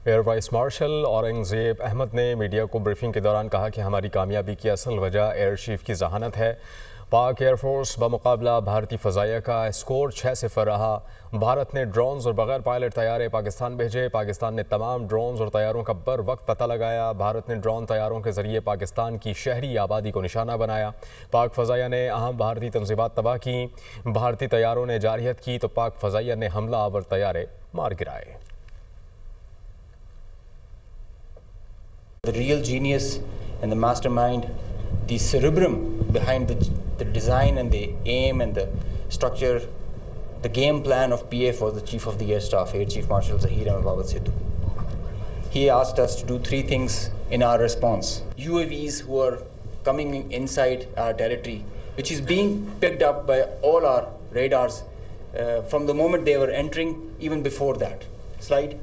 Air vice marshal Aurangzeb Ahmad ने media को briefing के दौरान कहा कि हमारी कामयाबी की असल वजह एयर चीफ की जहानत है। पाक एयरफोर्स बमुकाबला भारतीय फ़ज़ाइया का स्कोर 6-0 रहा। भारत ने ड्रोन्स और बगैर पायलट तैयारे पाकिस्तान भेजे। पाकिस्तान ने तमाम ड्रोन्स और तैयारों का बर वक्त पता लगाया। भारत ने ड्रोन तैयारों के जरिए पाकिस्तान की शहरी आबादी को निशाना बनाया। पाक फ़ज़ाइया ने अहम भारतीय तंजीबात तबाह की। भारतीय तैयारों ने जारहियत की तो पाक फ़ज़ाइया ने हमला आवर तैयारे मार गिराए। The real genius and the mastermind, the cerebrum behind the design and the aim and the structure, the game plan of PF was the Chief of the Air Staff, Air Chief Marshal Zahir Ahmed Sidhu. He asked us to do 3 things in our response. UAVs who are coming inside our territory, which is being picked up by all our radars from the moment they were entering, even before that. Slide.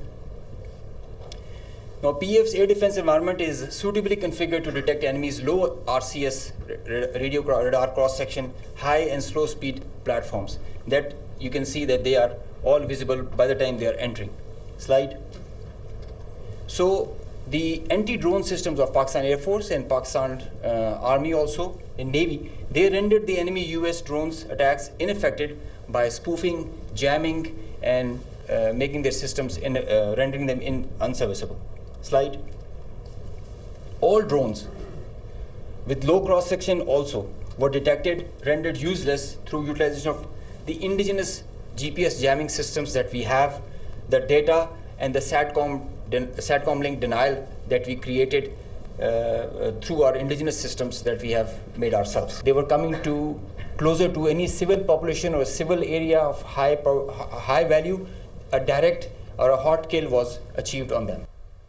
Now, PF's air defense environment is suitably configured to detect enemies' low RCS radio radar cross-section, high and slow speed platforms. That you can see that they are all visible by the time they are entering. Slide. So, the anti-drone systems of Pakistan Air Force and Pakistan Army also and Navy, they rendered the enemy US drones attacks ineffective by spoofing, jamming, and making their systems rendering them unserviceable. Slide. All drones with low cross section also were detected, rendered useless through utilization of the indigenous GPS jamming systems that we have, the data and the SATCOM link denial that we created through our indigenous systems that we have made ourselves. They were coming closer to any civil population or civil area of high value. A direct or a hot kill was achieved on them.